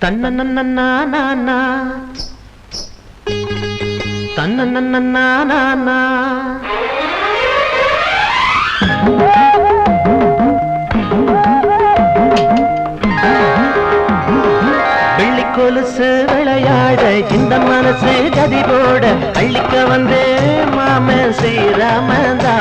தன்னன்னா தன்னன்னா வெள்ளி கொலுசு விளையாட இந்த மனசு கதி போட அள்ளிக்க வந்தே மாம ஸ்ரீராமந்தா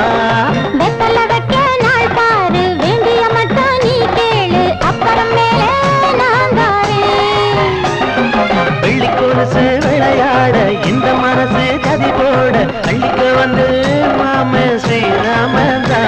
வெள்ளி கொலுசு விளையாட இந்த மனசு கதி போட அள்ளிக்க வந்து மாம ஸ்ரீராமந்தா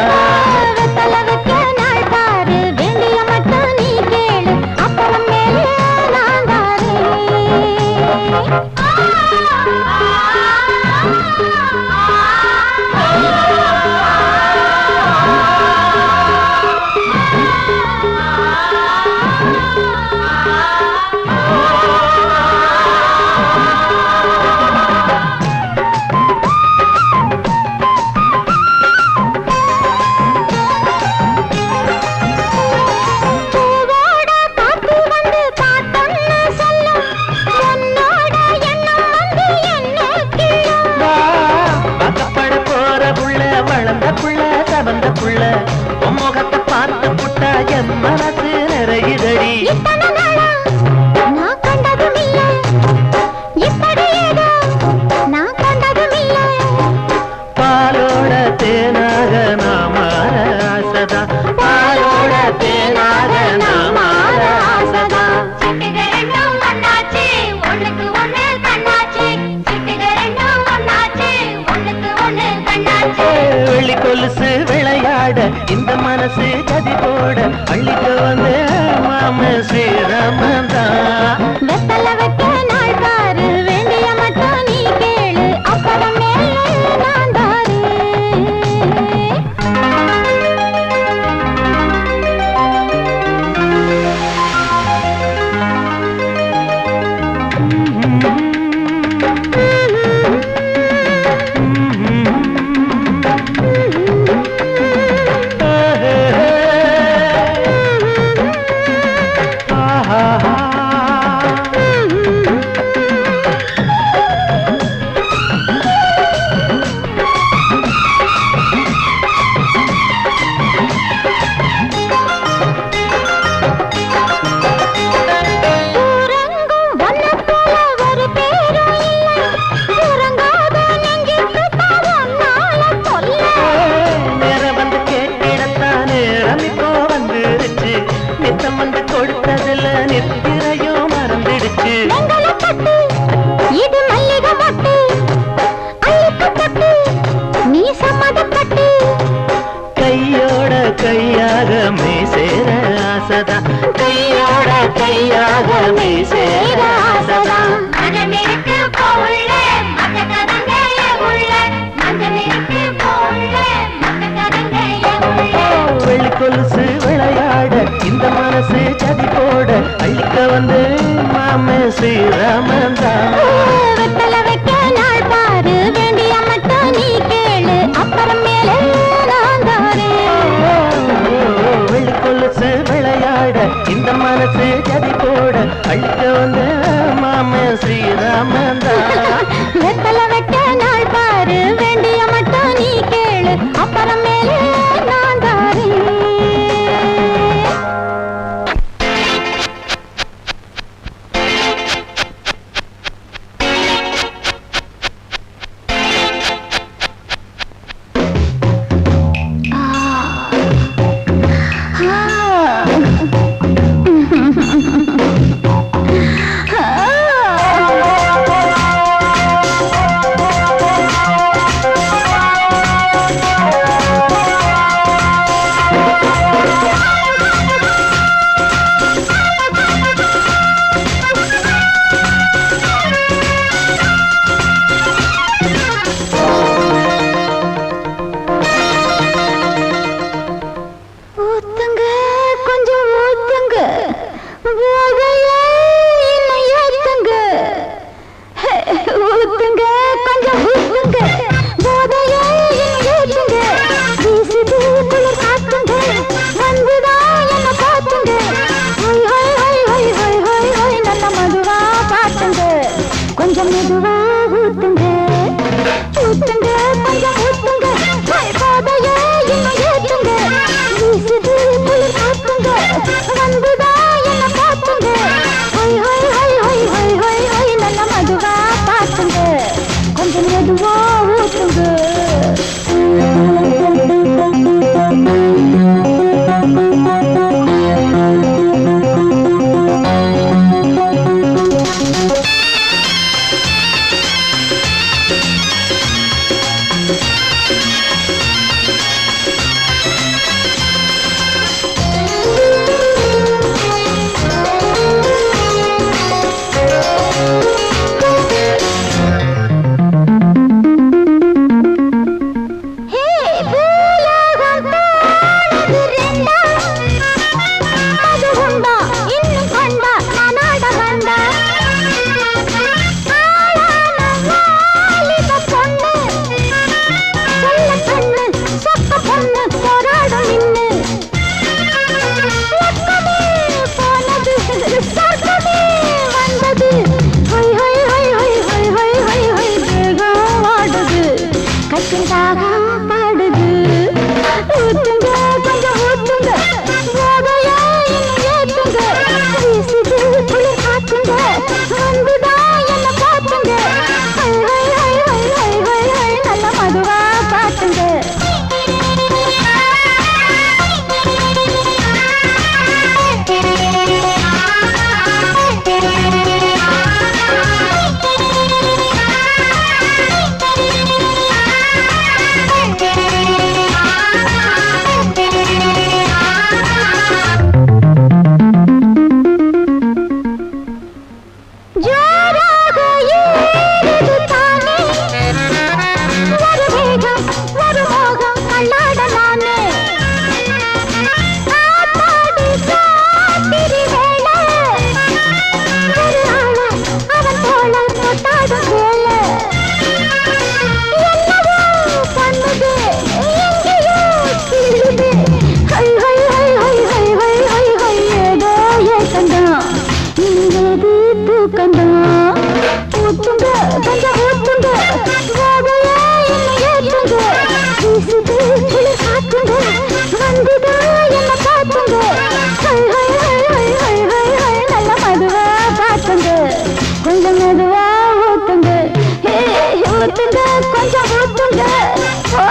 முகத்தை பார்த்து புட்டா என் மனசு நிறையுதடி பாலோட தேனாக நாமார ஆசதா பாலோட தேனாக நாமார ஆசதா வெள்ளி கொலுசு விளையாட இந்த மனசு கதி போட அள்ளிக்க வந்து மாம ஸ்ரீராமந்தா வெத்தல வைக்க நாள் பாரு வேண்டிய மட்டும் நீ கேளு அப்புறம் நான் தாரு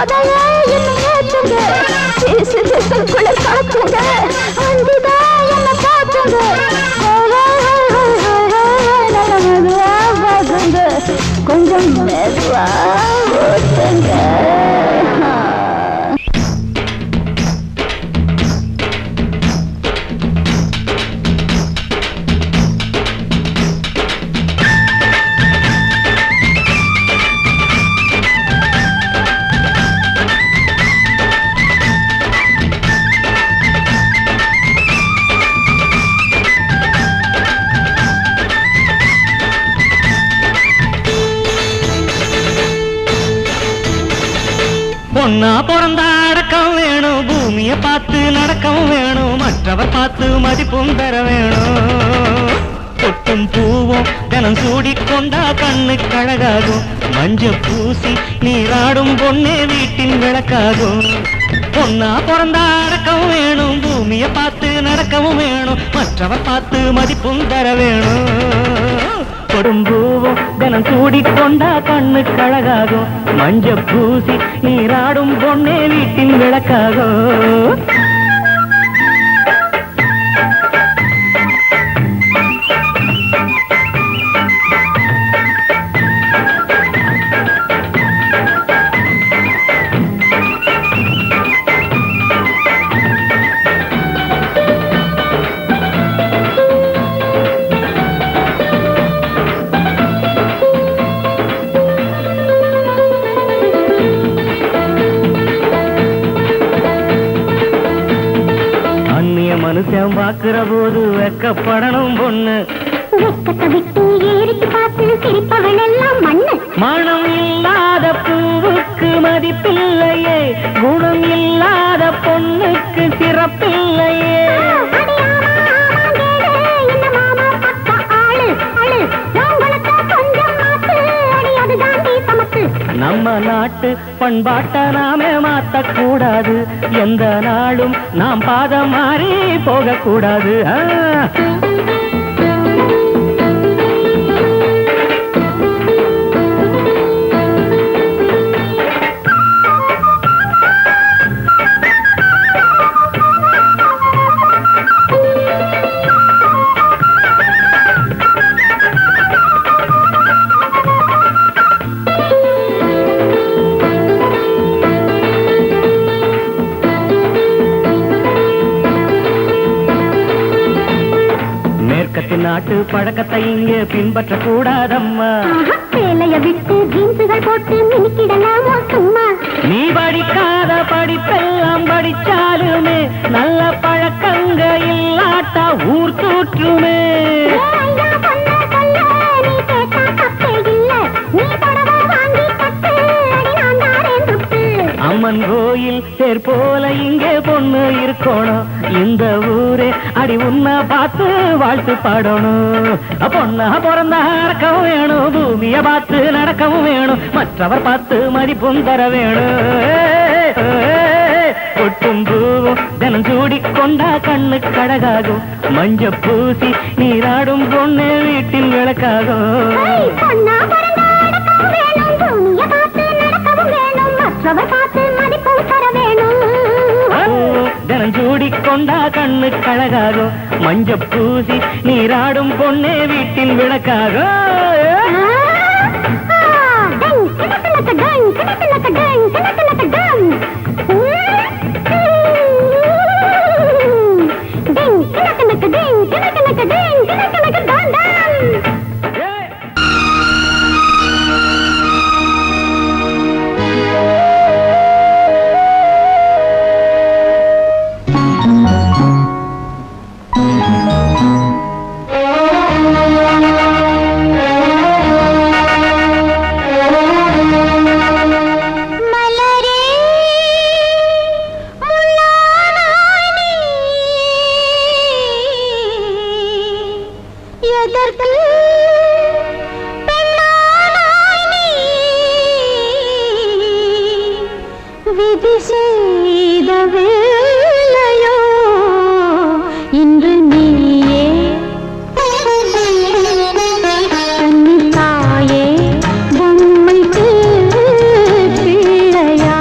போதைய இன்னும் ஏற்றுங்க பேசு பேசுக்குள்ள காத்துங்க வந்துதான் என்ன பார்த்துங்க மெதுவா பார்த்துங்க கொஞ்சம் மெதுவா ஓட்டுங்க பொண்ணா பிறந்த அடக்கம் வேணும் பூமியை பார்த்து நடக்கவும் வேணும் மற்றவர் பார்த்து மதிப்பும் தர வேணும் பொட்டும் பூவும் தினம் சூடிக்கொண்டா கண்ணு கழகாகும் மஞ்ச பூசி நீராடும் பொண்ணே வீட்டின் விளக்காகும் பொண்ணா பிறந்த அடக்கம் வேணும் பூமியை பார்த்து நடக்கவும் வேணும் மற்றவர் பார்த்து மதிப்பும் தர வேணும் கொடும்பூவும் தினம் சூடிக்கொண்டா கண்ணு கழகாகும் மஞ்ச பூசி நீராடும் பொண்ணே வீட்டின் விளக்காகும் மனுஷன் பாக்குற போது வெக்கப்படணும் பொண்ணு வெக்கத்தை விட்டு ஏறிட்டு பார்த்து சிரிப்பவள் எல்லாம் மண்ணு மனம் இல்லாத பூவுக்கு மதிப்பில்லையே குணம் இல்லாத பொண்ணுக்கு சிறப்பில்லையே நம்ம நாட்டு பண்பாட்ட நாமே மாத்தக்கூடாது எந்த நாளும் நாம் பாதம் மாறி போகக்கூடாது நாட்டு பழக்கத்தை இங்கே பின்பற்ற கூடாதம்மா வேலைய விட்டு ஜீன்ஸுகள் போட்டு மினிக்கிடலாமோ சும்மா நீ படிக்காத படிப்பெல்லாம் படிச்சாலுமே நல்ல பழக்கங்க இல்லாட்டா ஊர் தூற்றுமே அம்மன் கோயில் தேர் போல இங்கே பொண்ணு இருக்கணும் இந்த ஊரே அடி உன்னை பார்த்து வாழ்த்து பாடணும் பொண்ணா பிறந்த நடக்கவும் வேணும் பூமியை பார்த்து நடக்கவும் வேணும் மற்றவர் பார்த்து மதிப்பும் தர வேணும் கொட்டும் பூவும் தினம் சூடிக்கொண்டா கண்ணு கழகாகும் மஞ்ச பூசி நீராடும் பொண்ணு வீட்டின் விளக்காகும் தினம் சூடிக்கொண்டா கண்ணு கழகாகும் மஞ்ச பூசி நீராடும் பொண்ணே வீட்டின் விளக்காகும் விதி செய்த வேளையோ இன்று நீயே தாயே பொம்மைக்கு பிள்ளையா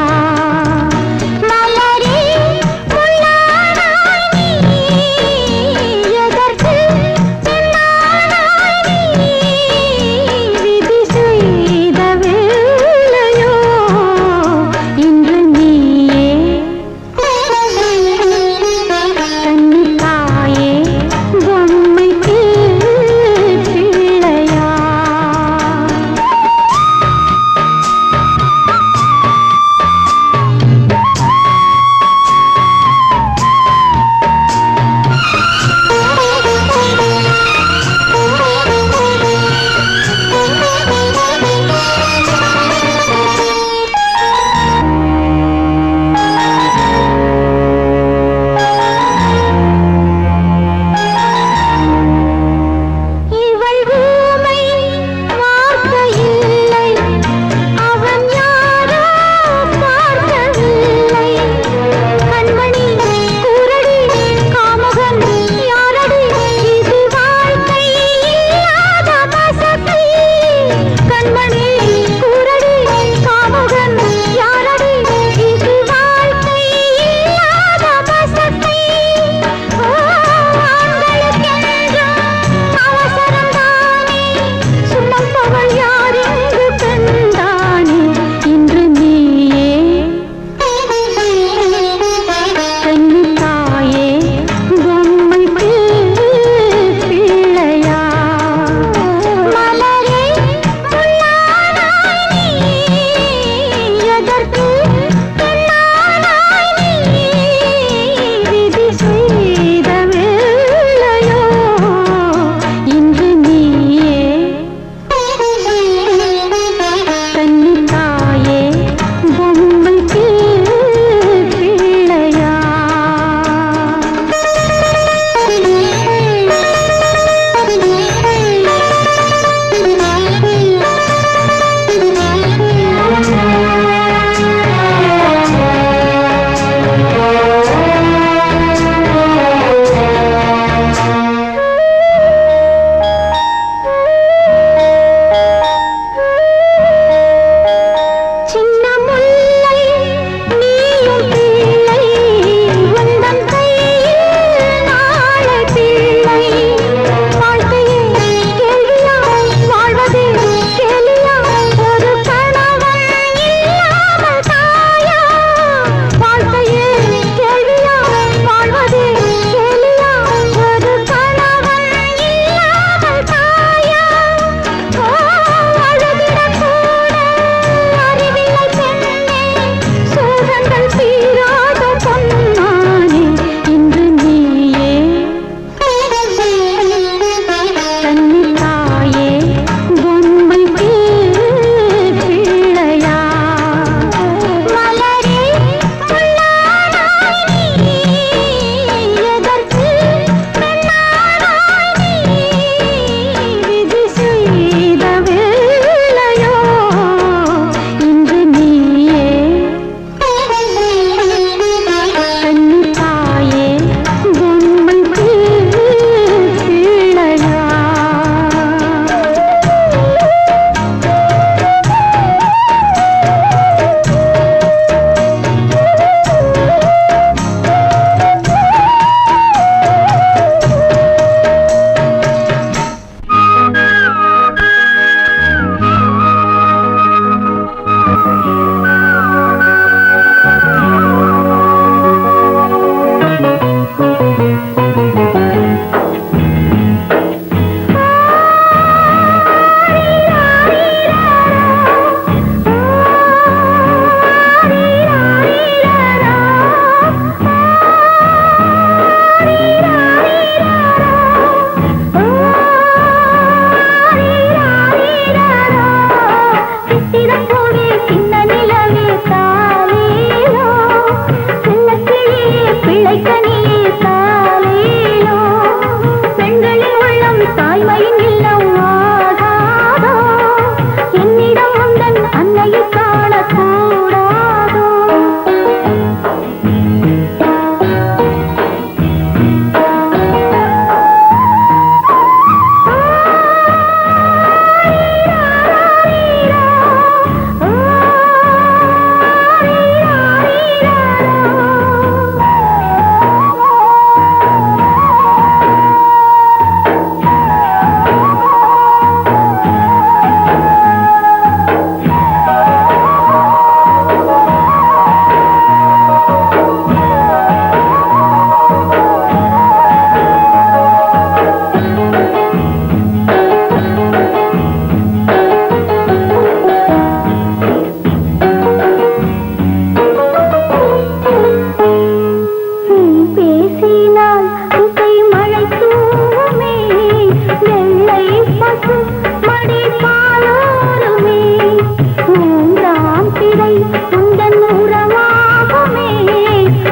மூன்றாம் பிறை உந்தன் உறவாகுமே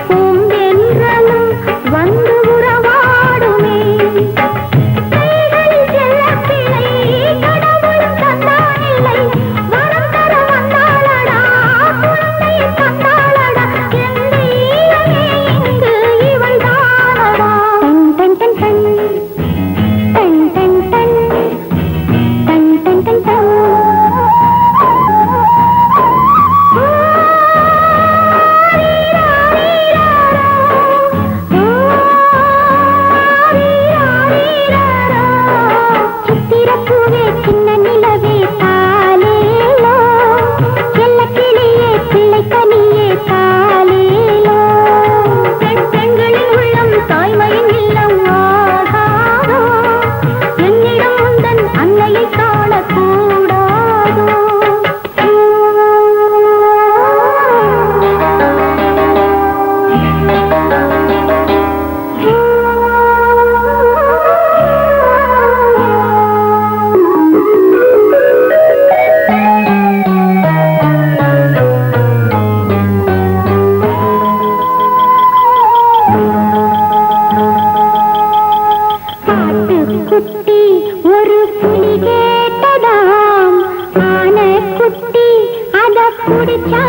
பூந்தென்றலும் வந்து உறவாடுமே கைகளில் செல்லப்பிள்ளை கடவுளும் தந்தானில்லை வரம் தர வந்தாளடா குழந்தையை தந்தாளடா எந்த ஈழமே இங்கு இவள் தானடா டன் டன் டன் டன் டன் டன் டன் டன் டன் டன் சித்திரப்பூவே சின்ன நிலவே தாலேலோ செல்ல கிளியே பிள்ளை கனியே தாலேலோ பெண்களின் உள்ளம் தாய்மையின் இல்லம் ஆகாதோ என்னிடம் உந்தன் அன்னையை காணக்கூடாதோ குட்டி ஒரு புலி கேட்டதாம் ஆன குட்டி அத குடிச்சா